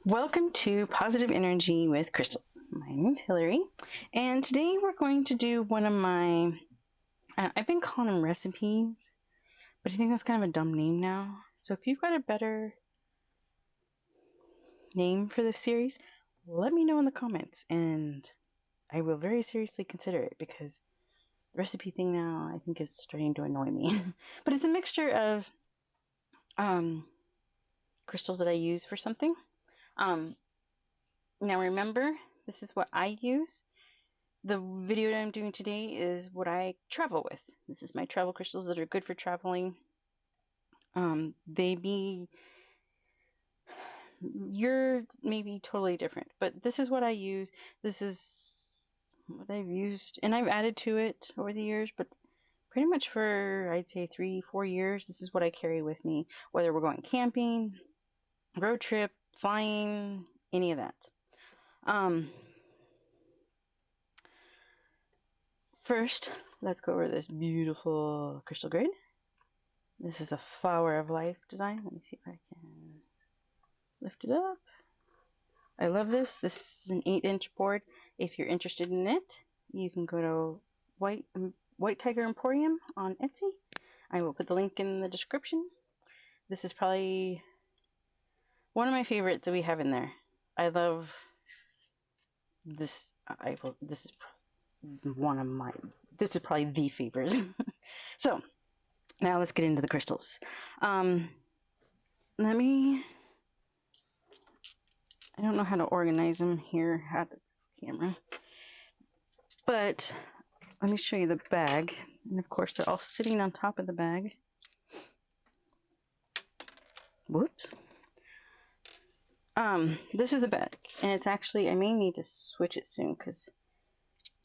Welcome to Positive Energy with Crystals. My name is Hillary, and today we're going to do one of my, I've been calling them recipes, but I think that's kind of a dumb name now. So if you've got a better name for this series, let me know in the comments, and I will very seriously consider it because the recipe thing now I think is starting to annoy me. But it's a mixture of crystals that I use for something. Now remember, this is what I use. The video that I'm doing today is what I travel with. This is my travel crystals that are good for traveling. You're maybe totally different, but this is what I use. This is what I've used, and I've added to it over the years, but pretty much for, I'd say, 3-4 years, this is what I carry with me, whether we're going camping, road trip, flying, any of that. First, let's go over this beautiful crystal grid. This is a Flower of Life design. Let me see if I can lift it up. I love this. This is an 8-inch board. If you're interested in it, you can go to White Tiger Emporium on Etsy. I will put the link in the description. This is probably one of my favorites that we have in there. I love this. This is one of my. This is probably the favorite. So now let's get into the crystals. I don't know how to organize them here at the camera, but let me show you the bag. And of course, they're all sitting on top of the bag. Whoops. This is the bag, and it's actually, I may need to switch it soon because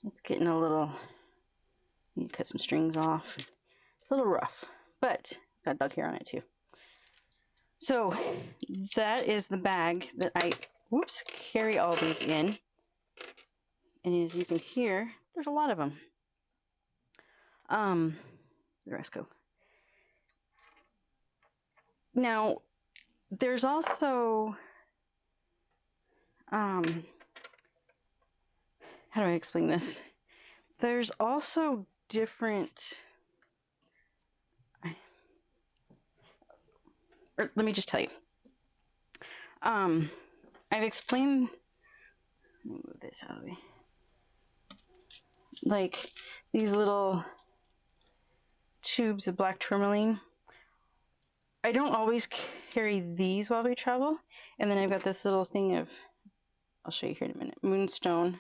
it's getting a little, I need to cut some strings off. It's a little rough, but it's got dog hair on it too. So that is the bag that I, carry all these in. And as you can hear, there's a lot of them. The rest go. Now, there's also, how do I explain this? There's also different, or let me just tell you. I've explained, let me move this out of the way. Like these little tubes of black tourmaline. I don't always carry these while we travel. And then I've got this little thing of, I'll show you here in a minute, moonstone.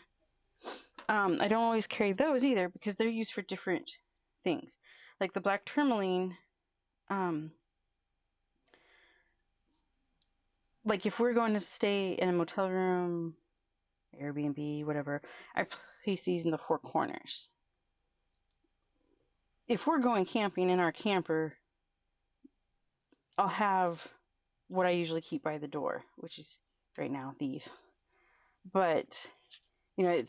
I don't always carry those either because they're used for different things. Like the black tourmaline, like if we're going to stay in a motel room, Airbnb, whatever, I place these in the 4 corners. If we're going camping in our camper, I'll have what I usually keep by the door, which is right now these. But, you know,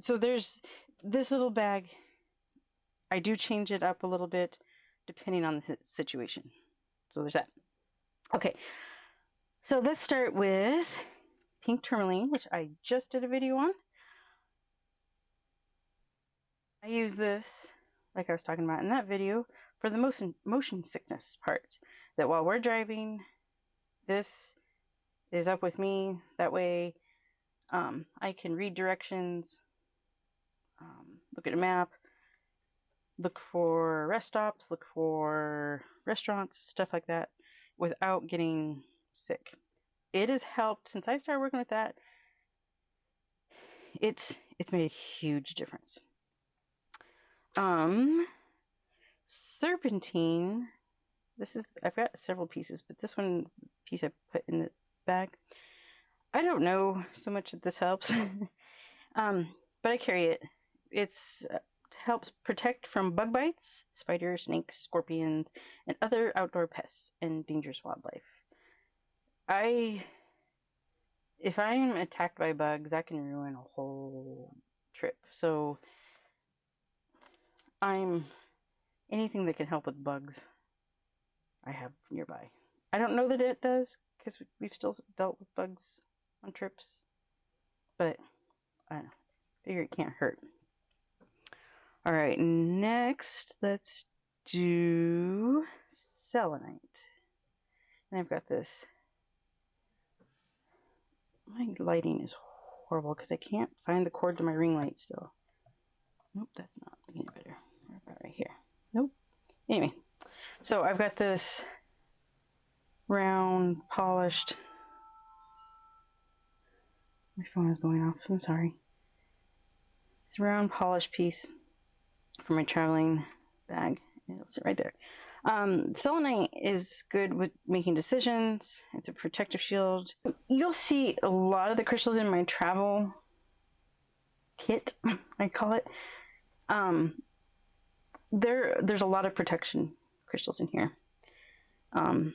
so there's this little bag. I do change it up a little bit depending on the situation. So there's that. Okay, so let's start with pink tourmaline, which I just did a video on. I use this, like I was talking about in that video, for the motion sickness part. That while we're driving, this is up with me. That way I can read directions, look at a map, look for rest stops, look for restaurants, stuff like that, without getting sick. It has helped since I started working with that. It's made a huge difference. Serpentine. I've got several pieces, but this one piece I put in the bag. I don't know so much that this helps, but I carry it. It's helps protect from bug bites, spiders, snakes, scorpions, and other outdoor pests and dangerous wildlife. If I'm attacked by bugs, that can ruin a whole trip. So anything that can help with bugs, I have nearby. I don't know that it does because we've still dealt with bugs on trips, but I don't know. Figure it can't hurt. All right, next let's do selenite. And I've got this. My lighting is horrible because I can't find the cord to my ring light still. Nope, that's not making it better. What about right here? Nope. Anyway, so I've got this round, polished. My phone is going off. I'm sorry. It's a round, polished piece for my traveling bag. It'll sit right there. Selenite is good with making decisions. It's a protective shield. You'll see a lot of the crystals in my travel kit, I call it. There's a lot of protection crystals in here. I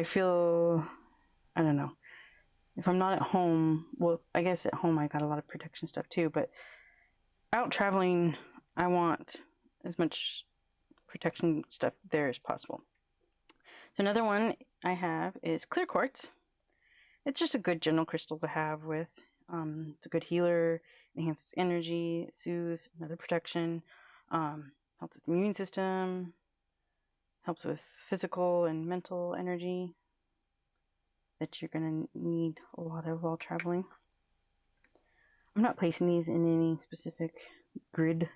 feel, I don't know, if I'm not at home, well, I guess at home I got a lot of protection stuff too, but out traveling, I want as much protection stuff there as possible. So another one I have is clear quartz. It's just a good general crystal to have with. It's a good healer, enhances energy, soothes, another protection, helps with the immune system, helps with physical and mental energy that you're going to need a lot of while traveling. I'm not placing these in any specific grid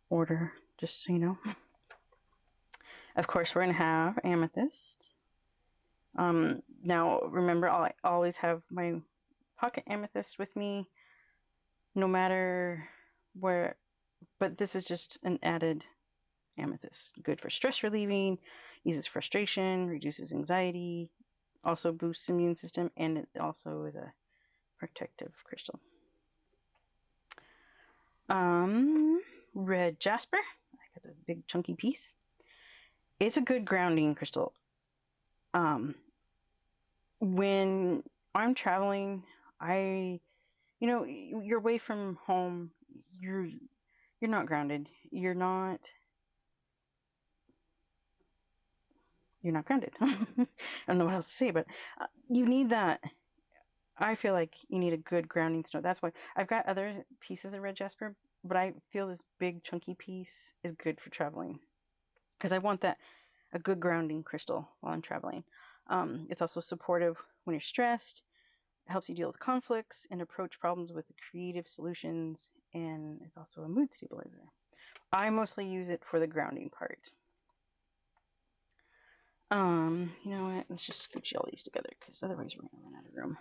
order, just so you know. Of course, we're going to have amethyst. Now, remember, I always have my pocket amethyst with me, no matter where, but this is just an added amethyst. Good for stress relieving, eases frustration, reduces anxiety, also boosts immune system, and it also is a protective crystal. Red jasper. I got this big chunky piece. It's a good grounding crystal. When I'm traveling, you're away from home. You're not grounded. You're not grounded. I don't know what else to say, but you need that. I feel like you need a good grounding stone. That's why I've got other pieces of red jasper, but I feel this big chunky piece is good for traveling because I want a good grounding crystal while I'm traveling. It's also supportive when you're stressed. It helps you deal with conflicts and approach problems with creative solutions, and it's also a mood stabilizer. I mostly use it for the grounding part. You know what? Let's just scooch all these together because otherwise we're gonna run out of room.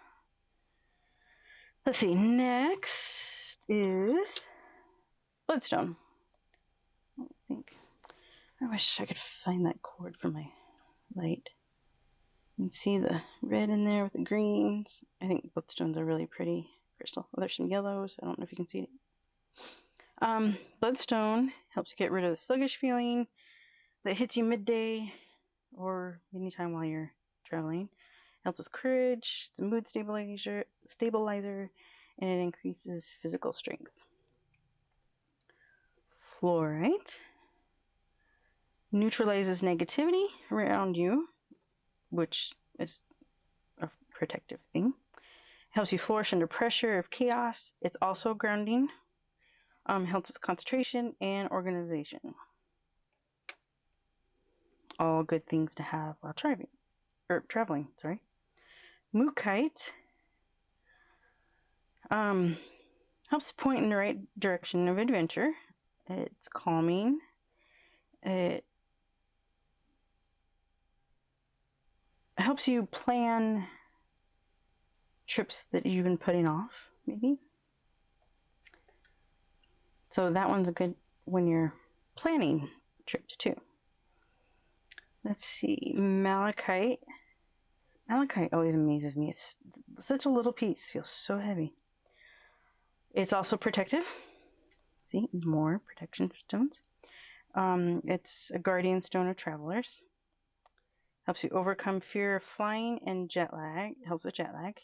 Let's see. Next is bloodstone. I wish I could find that cord for my light. You can see the red in there with the greens. I think bloodstone's a really pretty crystal. Oh, there's some yellows. I don't know if you can see it. Bloodstone helps get rid of the sluggish feeling that hits you midday or anytime while you're traveling. Helps with courage. It's a mood stabilizer, and it increases physical strength. Fluorite neutralizes negativity around you, which is a protective thing. Helps you flourish under pressure of chaos. It's also grounding. Helps with concentration and organization. All good things to have while traveling. Sorry. Mookaite helps point in the right direction of adventure. It's calming. It helps you plan trips that you've been putting off, maybe. So that one's a good when you're planning trips too. Let's see, malachite. Malachite always amazes me. It's such a little piece, feels so heavy. It's also protective. See, more protection stones. It's a guardian stone of travelers. Helps you overcome fear of flying and jet lag. Helps with jet lag.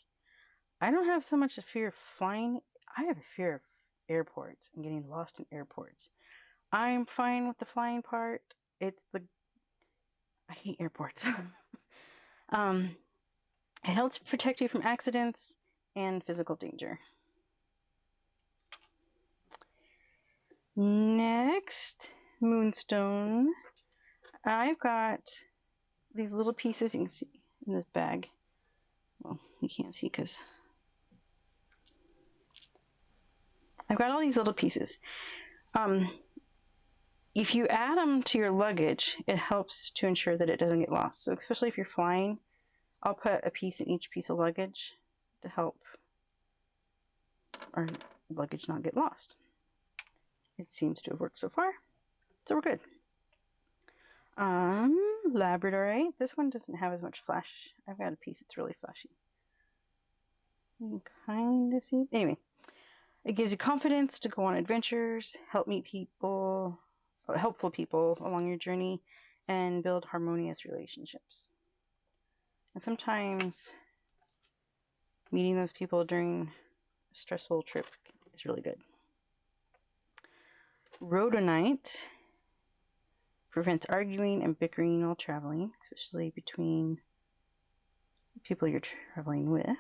I don't have so much a fear of flying. I have a fear of airports and getting lost in airports. I'm fine with the flying part. I hate airports. It helps protect you from accidents and physical danger. Next, moonstone. I've got these little pieces you can see in this bag. Well, you can't see because I've got all these little pieces. If you add them to your luggage, it helps to ensure that it doesn't get lost. So especially if you're flying, I'll put a piece in each piece of luggage to help our luggage not get lost. It seems to have worked so far, so we're good. Labradorite. This one doesn't have as much flash. I've got a piece that's really flashy. You can kind of see. Anyway, it gives you confidence to go on adventures, help meet people, helpful people along your journey, and build harmonious relationships. And sometimes meeting those people during a stressful trip is really good. Rhodonite prevents arguing and bickering while traveling, especially between people you're traveling with.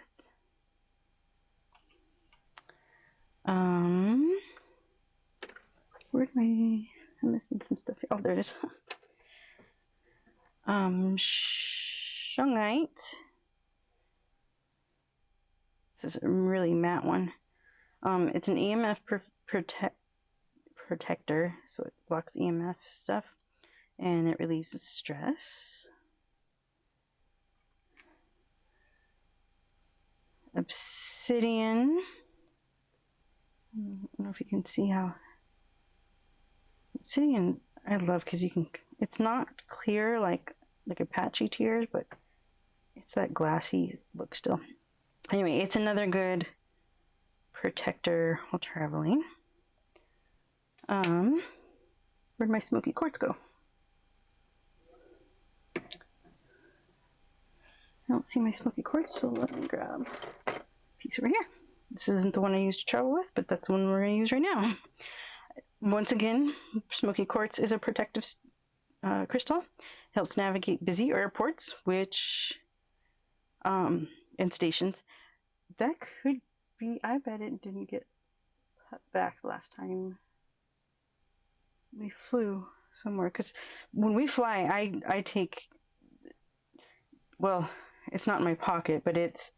Where'd I'm missing some stuff here. Oh, there it is. Shungite. This is a really matte one. It's an EMF protector, so it blocks EMF stuff, and it relieves the stress. Obsidian. I don't know if you can see how. Obsidian I love because you can. It's not clear like Apache tears, but it's that glassy look still. Anyway, it's another good protector while traveling. Where'd my smoky quartz go? I don't see my smoky quartz, so let me grab a piece over here. This isn't the one I used to travel with, but that's the one we're going to use right now. Once again, smoky quartz is a protective crystal. Helps navigate busy airports, and stations. That could be, I bet it didn't get put back last time we flew somewhere. Because when we fly, I take, well, it's not in my pocket, but it's,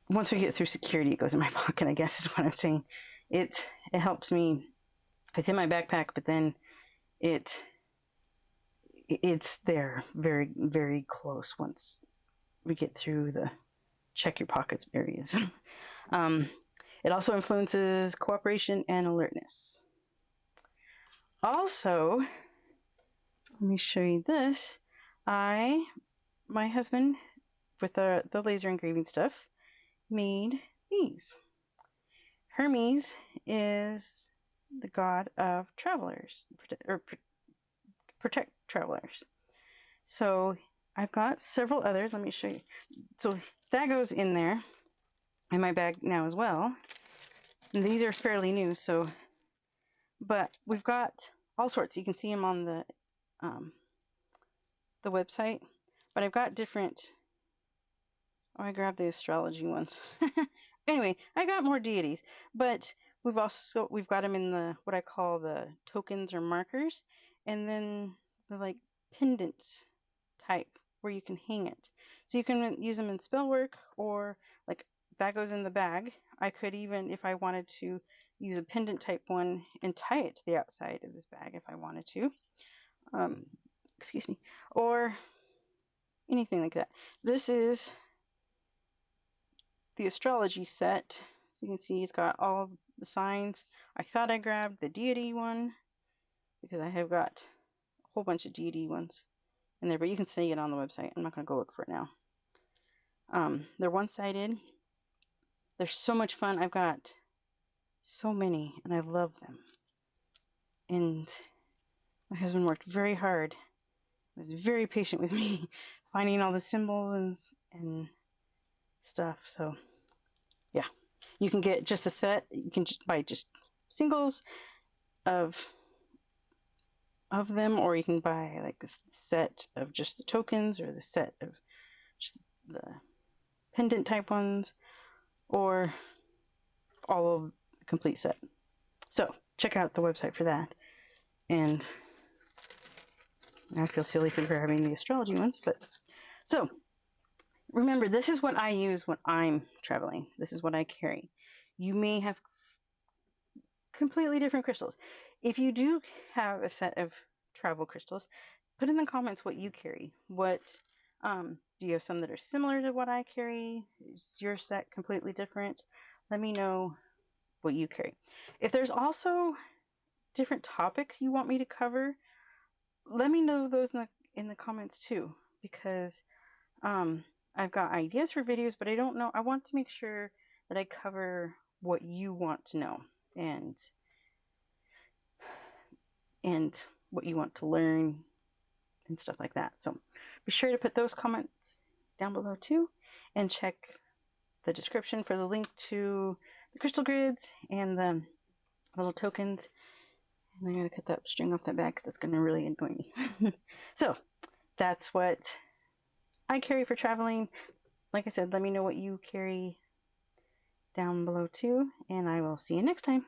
once we get through security, it goes in my pocket, I guess is what I'm saying. It helps me, it's in my backpack, but then it's there very, very close once we get through the check your pockets areas. It also influences cooperation and alertness. Also, let me show you this. My husband, with the laser engraving stuff, made these. Hermes is the god of travelers, protect travelers. So I've got several others. Let me show you. So that goes in there in my bag now as well. And these are fairly new, so, but we've got all sorts. You can see them on the website. But I've got different. Oh, I grabbed the astrology ones. Anyway, I got more deities, but we've got them in the what I call the tokens or markers, and then the like pendants type where you can hang it. So you can use them in spell work, or like that goes in the bag. I could even, if I wanted to, use a pendant type one and tie it to the outside of this bag if I wanted to. Excuse me, or anything like that. This is the astrology set. So you can see it's got all the signs. I thought I grabbed the deity one because I have got a whole bunch of deity ones in there, but you can see it on the website. I'm not going to go look for it now. They're one-sided. They're so much fun. I've got so many, and I love them. And my husband worked very hard. He was very patient with me, finding all the symbols and stuff. So, yeah. You can get just the set. You can buy just singles of them, or you can buy like the set of just the tokens, or the set of just the pendant type ones, or all of the complete set. So check out the website for that. And I feel silly for having the astrology ones, but so remember, this is what I use when I'm traveling. This is what I carry. You may have completely different crystals. If you do have a set of travel crystals, put in the comments what you carry. What do you have some that are similar to what I carry? Is your set completely different? Let me know what you carry. If there's also different topics you want me to cover, let me know those in the comments too, because I've got ideas for videos, but I don't know. I want to make sure that I cover what you want to know and what you want to learn and stuff like that. So be sure to put those comments down below too, and check the description for the link to the crystal grids and the little tokens. And I gotta cut that string off that bag because that's gonna really annoy me. So that's what I carry for traveling. Like I said, let me know what you carry down below too, and I will see you next time.